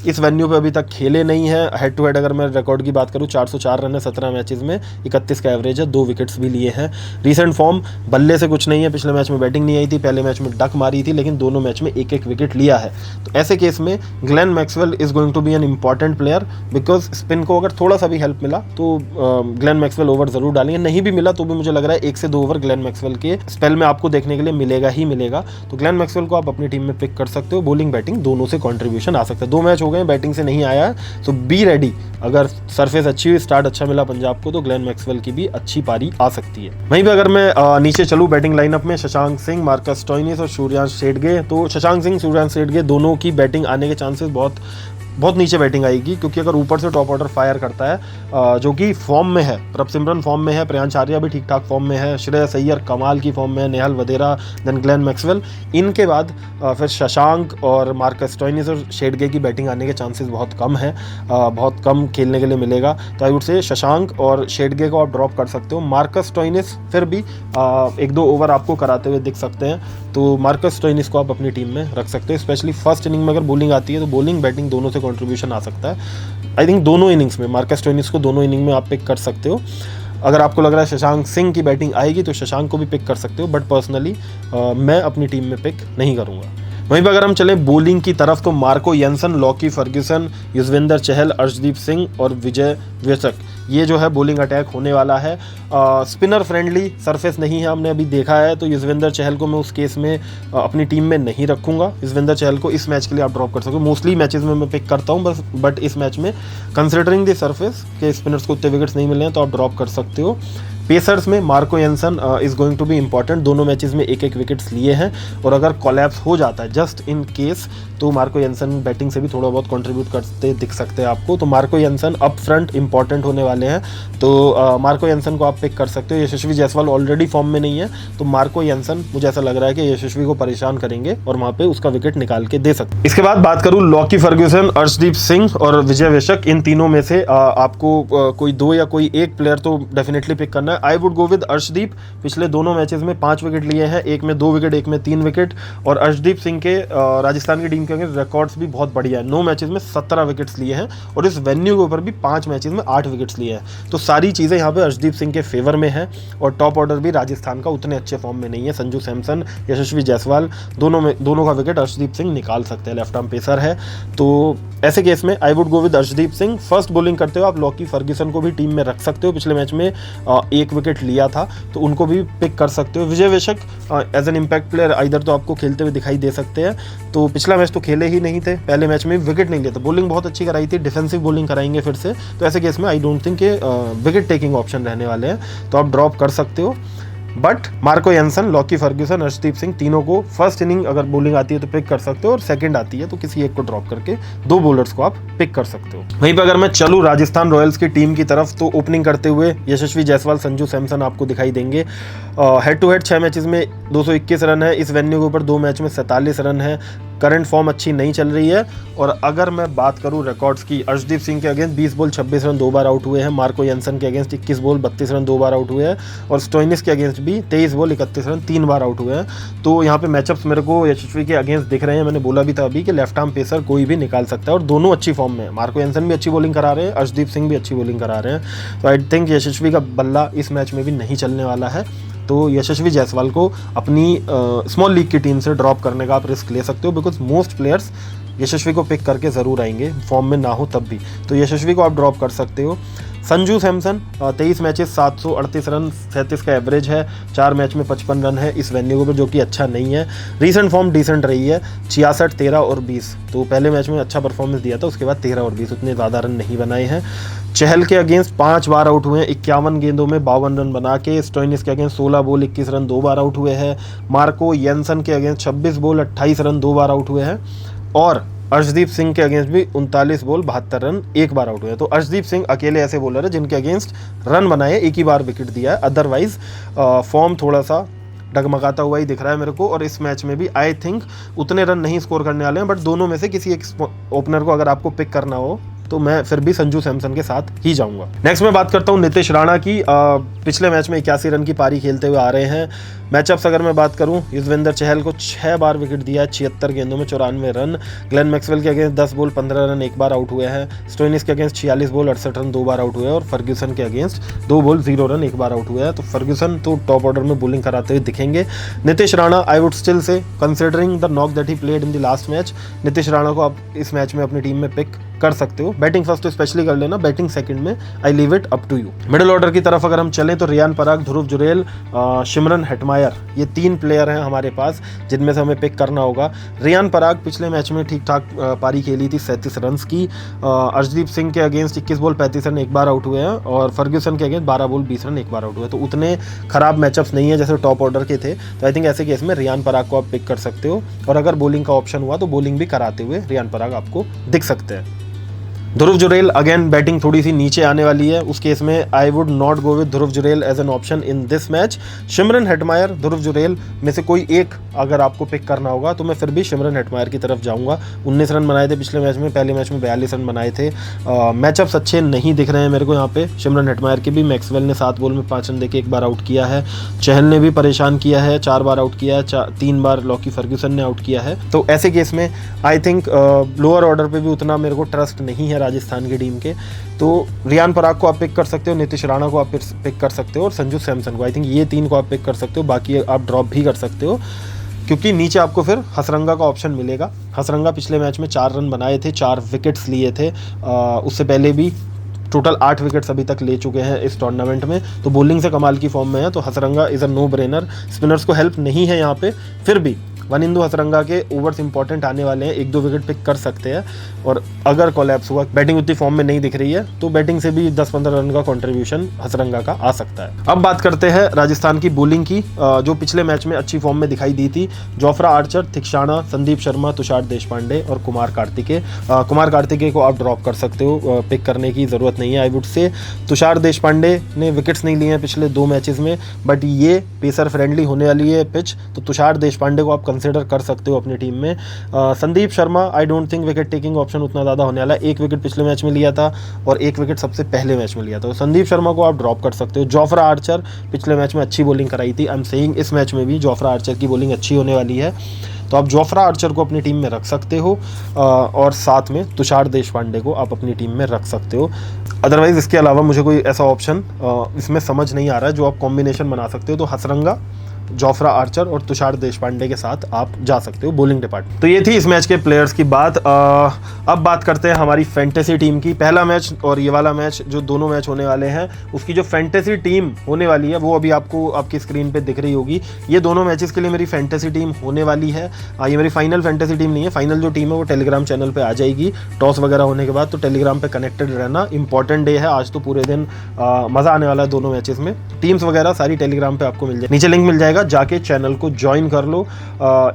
इस वेन्यू पे अभी तक खेले नहीं है। हेड टू हेड अगर मैं रिकॉर्ड की बात करूँ 404 रन है 17 मैचेस में, 31 का एवरेज है, 2 विकेट्स भी लिए हैं। रीसेंट फॉर्म बल्ले से कुछ नहीं है, पिछले मैच में बैटिंग नहीं आई थी, पहले मैच में डक मारी थी, लेकिन दोनों मैच में 1-1 विकेट लिया है। तो ऐसे केस में Glenn Maxwell is going to be an important player, because spin को अगर थोड़ा सा भी हेल्प मिला तो ग्लेन मैक्सवेल ओवर जरूर डालेंगे। नहीं भी मिला तो भी मुझे लग रहा है 1 से 2 ओवर ग्लेन मैक्सवेल के स्पेल में आपको देखने के लिए मिलेगा ही मिलेगा। तो ग्लेन मैक्सवेल को आप अपनी टीम में पिक कर सकते हो। बॉलिंग बैटिंग दोनों से कॉन्ट्रीब्यूशन आ सकता है। 2 मैच हो गए बैटिंग से नहीं आया है, तो बी रेडी। अगर सरफेस अच्छी हुई, स्टार्ट अच्छा मिला पंजाब को, तो ग्लेन मैक्सवेल की भी अच्छी पारी आ सकती है। वहीं पे अगर मैं नीचे चलूं बैटिंग लाइनअप में, शशांक सिंह, मार्कस स्टोइनिस और सूर्यांश शेडगे, तो शशांक सिंह, सूर्यांश शेडगे दोनों की बैटिंग आने के चांसेस बहुत नीचे बैटिंग आएगी, क्योंकि अगर ऊपर से टॉप ऑर्डर फायर करता है जो कि फॉर्म में है, प्रभसिमरन फॉर्म में है, प्रियांश आर्या भी ठीक ठाक फॉर्म में है, श्रेयस अय्यर कमाल की फॉर्म में है, Nehal Wadhera, then Glenn Maxwell, इनके बाद फिर शशांक और मार्कस स्टोइनिस और शेडगे की बैटिंग आने के चांसेस बहुत कम है, बहुत कम खेलने के लिए मिलेगा। तो आई वुड से शशांक और शेडगे को आप ड्रॉप कर सकते हो। मार्कस स्टोइनिस फिर भी 1-2 ओवर आपको कराते हुए दिख सकते हैं, तो मार्कस स्टोइनिस को आप अपनी टीम में रख सकते हो। स्पेशली फर्स्ट इनिंग में अगर बॉलिंग आती है तो बॉलिंग बैटिंग दोनों से कंट्रीब्यूशन आ सकता है। आई थिंक दोनों इनिंग्स में मार्कस स्टोइनिस को दोनों इनिंग में आप पिक कर सकते हो। अगर आपको लग रहा है शशांक सिंह की बैटिंग आएगी तो शशांक को भी पिक कर सकते हो, बट पर्सनली मैं अपनी टीम में पिक नहीं करूँगा। वहीं पर अगर हम चलें बॉलिंग की तरफ, तो Marco Jansen, Lockie Ferguson, Yuzvendra Chahal, Arshdeep Singh और विजय वेशक, ये जो है बॉलिंग अटैक होने वाला है। स्पिनर फ्रेंडली सरफेस नहीं है, हमने अभी देखा है, तो युजवेंद्र चहल को मैं उस केस में अपनी टीम में नहीं रखूंगा। युजवेंद्र चहल को इस मैच के लिए आप ड्रॉप कर सकते हो। मोस्टली मैचेस में मैं पिक करता हूं बट इस मैच में कंसिडरिंग द सरफेस के स्पिनर्स को उतने विकेट्स नहीं मिल रहे हैं, तो आप ड्रॉप कर सकते हो। पेसर्स में Marco Jansen is going to be important, दोनों मैचेस में 1-1 विकेट्स लिए हैं, और अगर कोलैप्स हो जाता है जस्ट इन केस, तो मार्को यंसन बैटिंग से भी थोड़ा बहुत कंट्रीब्यूट करते दिख सकते हैं आपको। तो Marco Jansen up front important होने वाले हैं, तो मार्को यंसन को आप पिक कर सकते हो। यशस्वी जायसवाल ऑलरेडी फॉर्म में नहीं है, तो मार्को यंसन मुझे ऐसा लग रहा है कि यशस्वी को परेशान करेंगे और वहाँ पे उसका विकेट निकाल के दे सकते। इसके बाद बात करूँ लॉकी फर्ग्यूसन, अर्शदीप सिंह और विजय वेशक, इन तीनों में से आपको कोई 2 या कोई 1 प्लेयर तो डेफिनेटली पिक करना है। I would go with Arshdeep. पिछले दोनों मैचेस में 5 विकेट लिए हैं, एक में 2 विकेट, एक में 3 विकेट, और अर्शदीप सिंह के राजस्थान की टीम के रिकॉर्ड्स भी बहुत बढ़िया है। 9 मैचेस में 17 विकेट्स लिए हैं, और इस वेन्यू के ऊपर भी 5 मैचेस में 8 विकेट्स लिए हैं। तो सारी चीज़ें यहाँ पे अर्शदीप सिंह के फेवर में है, और टॉप ऑर्डर भी राजस्थान का उतने अच्छे फॉर्म में नहीं है। संजू सैमसन, यशस्वी जायसवाल, दोनों का विकेट अर्शदीप सिंह निकाल सकते हैं, लेफ्ट आर्म पेसर है। तो ऐसे केस में I would go with Arshdeep Singh. First bowling करते हो आप लॉकी फर्ग्यूसन को भी टीम में रख सकते हो, पिछले मैच में 1 विकेट लिया था, तो उनको भी पिक कर सकते हो। विजय वेशक एज एन इम्पैक्ट प्लेयर इधर तो आपको खेलते हुए दिखाई दे सकते हैं, तो पिछला मैच तो खेले ही नहीं थे, पहले मैच में विकेट नहीं लिया था, बॉलिंग बहुत अच्छी कराई थी, डिफेंसिव बॉलिंग कराएंगे फिर से, तो ऐसे केस में I don't think wicket taking option रहने वाले हैं, तो आप ड्रॉप कर सकते हो। But Marco Jansen, Lockie Ferguson, Arshdeep Singh, तीनों को फर्स्ट इनिंग अगर बॉलिंग आती है तो पिक कर सकते हो, और सेकंड आती है तो किसी एक को ड्रॉप करके 2 बॉलर्स को आप पिक कर सकते हो। वहीं पर अगर मैं चलूँ राजस्थान रॉयल्स की टीम की तरफ, तो ओपनिंग करते हुए यशस्वी जायसवाल, संजू सैमसन आपको दिखाई देंगे। हेड टू हेड 6 मैचेस में 221 रन है, इस वेन्यू के ऊपर 2 मैच में 47 रन है। करंट फॉर्म अच्छी नहीं चल रही है। और अगर मैं बात करूं रिकॉर्ड्स की, अर्शदीप सिंह के अगेंस्ट 20 बॉल 26 रन 2 बार आउट हुए हैं, मार्को यंसन के अगेंस्ट 21 बॉल 32 रन 2 बार आउट हुए हैं, और स्टोइनिस के अगेंस्ट भी 23 बॉल 31 रन 3 बार आउट हुए हैं। तो यहाँ पे मैचअप्स मेरे को यशस्वी के अगेंस्ट दिख रहे हैं। मैंने बोला भी था अभी कि लेफ्ट आर्म पेसर कोई भी निकाल सकता है, और दोनों अच्छी फॉर्म में है। मार्को यंसन भी अच्छी बॉलिंग करा रहे हैं, अर्शदीप सिंह भी अच्छी बॉलिंग करा रहे हैं, तो आई थिंक यशस्वी का बल्ला इस मैच में भी नहीं चलने वाला है। तो यशस्वी जायसवाल को अपनी स्मॉल लीग की टीम से ड्रॉप करने का आप रिस्क ले सकते हो, बिकॉज मोस्ट प्लेयर्स यशस्वी को पिक करके ज़रूर आएंगे, फॉर्म में ना हो तब भी, तो यशस्वी को आप ड्रॉप कर सकते हो। संजू सैमसन 23 मैचेस 738 रन 37 का एवरेज है, 4 मैच में 55 रन है इस वेन्यू पर, जो कि अच्छा नहीं है। रीसेंट फॉर्म डिसेंट रही है, 66, 13 और 20, तो पहले मैच में अच्छा परफॉर्मेंस दिया था, उसके बाद 13 और 20 उतने ज़्यादा रन नहीं बनाए हैं। चहल के अगेंस्ट 5 बार आउट हुए हैं 51 गेंदों में 52 रन बना के। स्टोइनिस के अगेंस्ट 16 बॉल 21 रन 2 बार आउट हुए हैं। मार्को येंसन के अगेंस्ट 26 बॉल 28 रन 2 बार आउट हुए हैं। और अर्शदीप सिंह के अगेंस्ट भी 39 बॉल 72 रन 1 बार आउट हुए हैं। तो अर्शदीप सिंह अकेले ऐसे बॉलर है जिनके अगेंस्ट रन बनाए, एक ही बार विकेट दिया है, अदरवाइज फॉर्म थोड़ा सा डगमगाता हुआ ही दिख रहा है मेरे को। और इस मैच में भी आई थिंक उतने रन नहीं स्कोर करने वाले हैं, बट दोनों में से किसी एक ओपनर को अगर आपको पिक करना हो तो मैं फिर भी संजू सैमसन के साथ ही जाऊंगा। नेक्स्ट मैं बात करता हूं नीतीश राणा की। पिछले मैच में 81 रन की पारी खेलते हुए आ रहे हैं। मैचअप्स अगर मैं बात करूं, युजवेंद्र चहल को 6 बार विकेट दिया है 76 गेंदों में 94 रन। ग्लेन मैक्सवेल के अगेंस्ट 10 बॉल 15 रन 1 बार आउट हुए हैं। स्टोइनिस के अगेंस्ट 46 बॉल 68 रन 2 बार आउट हुए हैं। और फर्ग्यूसन के अगेंस्ट 2 बॉल 0 रन 1 बार आउट हुए हैं। तो फर्ग्यूसन तो टॉप ऑर्डर में बॉलिंग कराते हुए दिखेंगे। Nitish Rana I would still say, considering the knock that he played in the last match, Nitish Rana को आप इस मैच में अपनी टीम में पिक कर सकते हो। बैटिंग फर्स्ट तो स्पेशली कर लेना, बैटिंग सेकंड में I leave it up to you. Middle order की तरफ अगर हम चलें तो रियान पराग, ध्रुव जुरेल, शिमरन हेटमायर, ये 3 प्लेयर हैं हमारे पास जिनमें से हमें पिक करना होगा। रियान पराग पिछले मैच में ठीक ठाक पारी खेली थी 37 रन की। अर्शदीप सिंह के अगेंस्ट 21 बॉल 35 रन 1 बार आउट हुए हैं। और फर्ग्यूसन के अगेंस्ट 12 बॉल 20 रन 1 बार आउट हुए, तो उतने खराब मैचअप्स नहीं है जैसे टॉप ऑर्डर के थे। तो आई थिंक ऐसे केस में रियान पराग को आप पिक कर सकते हो। और अगर बॉलिंग का ऑप्शन हुआ तो बॉलिंग भी कराते हुए रियान पराग आपको दिख सकते हैं। ध्रुव जुरेल अगेन बैटिंग थोड़ी सी नीचे आने वाली है, उस केस में I would not go with Dhruv Jurel as an option in this match. Shimron Hetmyer, Dhruv Jurel में से कोई एक अगर आपको पिक करना होगा तो मैं फिर भी शिमरन हेटमायर की तरफ जाऊंगा। 19 रन बनाए थे पिछले मैच में, पहले मैच में 42 रन बनाए थे। मैचअप्स अच्छे नहीं दिख रहे हैं मेरे को यहाँ पे शिमरन हेटमायर के भी। मैक्सवेल ने 7 बॉल में 5 रन देके 1 बार आउट किया है। चहल ने भी परेशान किया है, 4 बार आउट किया है, 3 बार लॉकी फर्ग्यूसन ने आउट किया है। तो ऐसे केस में आई थिंक लोअर ऑर्डर पर भी उतना मेरे को ट्रस्ट नहीं है राजस्थान की टीम के। तो रियान पराग को आप पिक कर सकते हो, नीतीश राणा को आप पिक कर सकते हो और संजू सैमसन को। आई थिंक ये 3 को आप पिक कर सकते हो, बाकी आप ड्रॉप भी कर सकते हो, क्योंकि नीचे आपको फिर हसरंगा का ऑप्शन मिलेगा। हसरंगा पिछले मैच में 4 रन बनाए थे, 4 विकेट्स लिए थे। उससे पहले भी टोटल 8 विकेट्स अभी तक ले चुके हैं इस टूर्नामेंट में। तो बॉलिंग से कमाल की फॉर्म में है, तो Hasaranga is a no brainer. Spinners को हेल्प नहीं है यहाँ पे, फिर भी वनिंदु हसरंगा के ओवर्स इंपॉर्टेंट आने वाले हैं, 1-2 विकेट पिक कर सकते हैं। और अगर कोलैप्स हुआ, बैटिंग उतनी फॉर्म में नहीं दिख रही है, तो बैटिंग से भी 10-15 रन का कंट्रीब्यूशन हसरंगा का आ सकता है। अब बात करते हैं राजस्थान की बॉलिंग की, जो पिछले मैच में अच्छी फॉर्म में दिखाई दी थी। जोफ्रा आर्चर, थिक्साना, संदीप शर्मा, तुषार देशपांडे और कुमार कार्तिकेय। कुमार कार्तिकेय को आप ड्रॉप कर सकते हो, पिक करने की ज़रूरत नहीं है आई वुड से। तुषार देशपांडे ने विकेट्स नहीं लिए हैं पिछले 2 मैचेस में, बट ये पेसर फ्रेंडली होने वाली है पिच, तो तुषार देशपांडे को आप कंसिडर कर सकते हो अपनी टीम में। संदीप शर्मा आई don't think wicket taking option उतना ज़्यादा होने वाला है। 1 विकेट पिछले मैच में लिया था और 1 विकेट सबसे पहले मैच में लिया था, तो संदीप शर्मा को आप ड्रॉप कर सकते हो। जोफ्रा आर्चर पिछले मैच में अच्छी बॉलिंग कराई थी, आई एम सेइंग इस मैच में भी जोफ्रा आर्चर की बॉलिंग अच्छी होने वाली है, तो आप जोफ्रा आर्चर को अपनी टीम में रख सकते हो। और साथ में तुषार देशपांडे को आप अपनी टीम में रख सकते हो। अदरवाइज इसके अलावा मुझे कोई ऐसा ऑप्शन इसमें समझ नहीं आ रहा है जो आप कॉम्बिनेशन बना सकते हो। तो हसरंगा, जोफ्रा आर्चर और तुषार देशपांडे के साथ आप जा सकते हो बॉलिंग डिपार्टमेंट। तो ये थी इस मैच के प्लेयर्स की बात। अब बात करते हैं हमारी फैंटेसी टीम की। पहला मैच और ये वाला मैच, जो दोनों मैच होने वाले हैं, उसकी जो फैंटेसी टीम होने वाली है वो अभी आपको आपकी स्क्रीन पे दिख रही होगी। ये दोनों मैचेस के लिए मेरी फैंटेसी टीम होने वाली है। ये मेरी फाइनल फैंटेसी टीम नहीं है, फाइनल जो टीम है वो टेलीग्राम चैनल पर आ जाएगी टॉस वगैरह होने के बाद। तो टेलीग्राम पर कनेक्टेड रहना, इंपॉर्टेंट डे है आज, तो पूरे दिन मज़ा आने वाला है दोनों मैचेस में। टीम्स वगैरह सारी टेलीग्राम पर आपको मिल जाए, नीचे लिंक मिल जाएगा, जाके चैनल को ज्वाइन कर लो।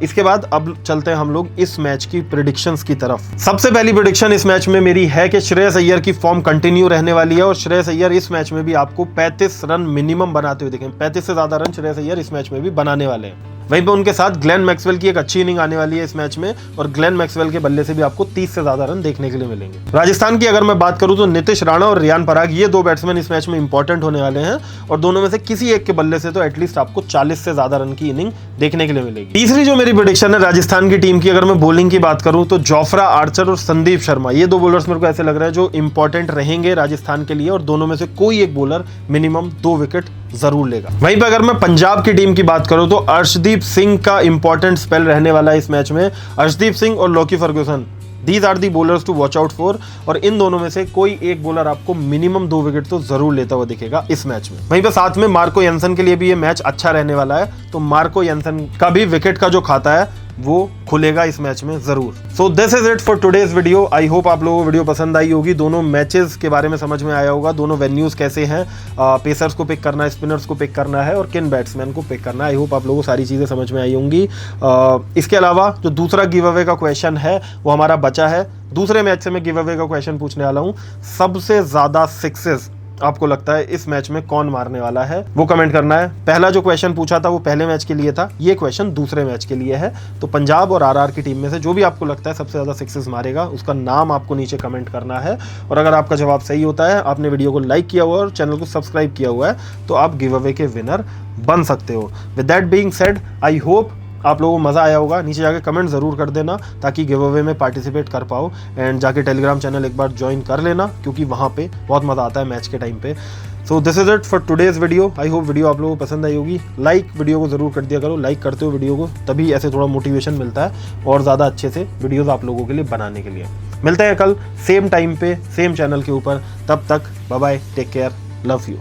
इसके बाद अब चलते हैं हम लोग इस मैच की प्रेडिक्शंस की तरफ। सबसे पहली प्रेडिक्शन इस मैच में मेरी है कि श्रेयस अय्यर की फॉर्म कंटिन्यू रहने वाली है और श्रेयस अय्यर इस मैच में भी आपको 35 रन मिनिमम बनाते हुए दिखेंगे। 35 से ज्यादा रन श्रेयस अय्यर इस मैच में भी बनाने वाले हैं। वहीं पे उनके साथ ग्लेन मैक्सवेल की एक अच्छी इनिंग आने वाली है इस मैच में, और ग्लेन मैक्सवेल के बल्ले से भी आपको 30 से ज्यादा रन देखने के लिए मिलेंगे। राजस्थान की अगर मैं बात करूं तो नीतीश राणा और रियान पराग, ये 2 बैट्समैन इस मैच में इंपॉर्टेंट होने वाले हैं, और दोनों में से किसी एक के बल्ले से तो एटलीस्ट आपको 40 से ज्यादा रन की इनिंग देखने के लिए मिलेगी। तीसरी जो मेरी प्रेडिक्शन है राजस्थान की टीम की, अगर मैं बॉलिंग की बात करूं तो जोफ्रा आर्चर और संदीप शर्मा, ये 2 बॉलर्स मेरे को ऐसे लग रहा है जो इंपॉर्टेंट रहेंगे राजस्थान के लिए, और दोनों में से कोई एक बॉलर मिनिमम 2 विकेट जरूर लेगा। वहीं पर अगर मैं पंजाब की टीम की बात करूं तो अर्शदीप सिंह का इंपॉर्टेंट स्पेल रहने वाला है इस मैच में। अर्शदीप सिंह और Lockie Ferguson, these are the bowlers to watch out for, और इन दोनों में से कोई एक बॉलर आपको मिनिमम 2 विकेट तो जरूर लेता हुआ दिखेगा इस मैच में। वहीं पर साथ में मार्को यंसन के लिए भी ये मैच अच्छा रहने वाला है, तो मार्को यंसन का भी विकेट का जो खाता है वो खुलेगा इस मैच में जरूर। So this is it for today's video. I hope आप लोगों को वीडियो पसंद आई होगी, दोनों मैचेस के बारे में समझ में आया होगा, दोनों वेन्यूज कैसे हैं, पेसर्स को पिक करना है, स्पिनर्स को पिक करना है और किन बैट्समैन को पिक करना है। आई होप आप लोगों को सारी चीज़ें समझ में आई होंगी। इसके अलावा जो दूसरा गिव अवे का क्वेश्चन है वो हमारा बचा है। दूसरे मैच से मैं गिव अवे का क्वेश्चन पूछने वाला हूँ, सबसे ज़्यादा सिक्सेस आपको लगता है इस मैच में कौन मारने वाला है, वो कमेंट करना है। पहला जो क्वेश्चन पूछा था वो पहले मैच के लिए था, ये क्वेश्चन दूसरे मैच के लिए है। तो पंजाब और आरआर की टीम में से जो भी आपको लगता है सबसे ज़्यादा सिक्सेस मारेगा, उसका नाम आपको नीचे कमेंट करना है। और अगर आपका जवाब सही होता है, आपने वीडियो को लाइक किया हुआ है और चैनल को सब्सक्राइब किया हुआ है, तो आप गिव अवे के विनर बन सकते हो। With that being said, I hope आप लोगों को मज़ा आया होगा। नीचे जाके कमेंट ज़रूर कर देना ताकि गिव अवे में पार्टिसिपेट कर पाओ, एंड जाके टेलीग्राम चैनल एक बार ज्वाइन कर लेना क्योंकि वहाँ पे बहुत मज़ा आता है मैच के टाइम पे। So this is it for today's video. I hope video आप लोगों को पसंद आई होगी। लाइक वीडियो को ज़रूर कर दिया करो, लाइक करते हो वीडियो को, तभी ऐसे थोड़ा मोटिवेशन मिलता है और ज़्यादा अच्छे से वीडियोज़ आप लोगों के लिए बनाने के लिए। मिलते हैं कल सेम टाइम पे सेम चैनल के ऊपर, तब तक bye bye, take care, love you.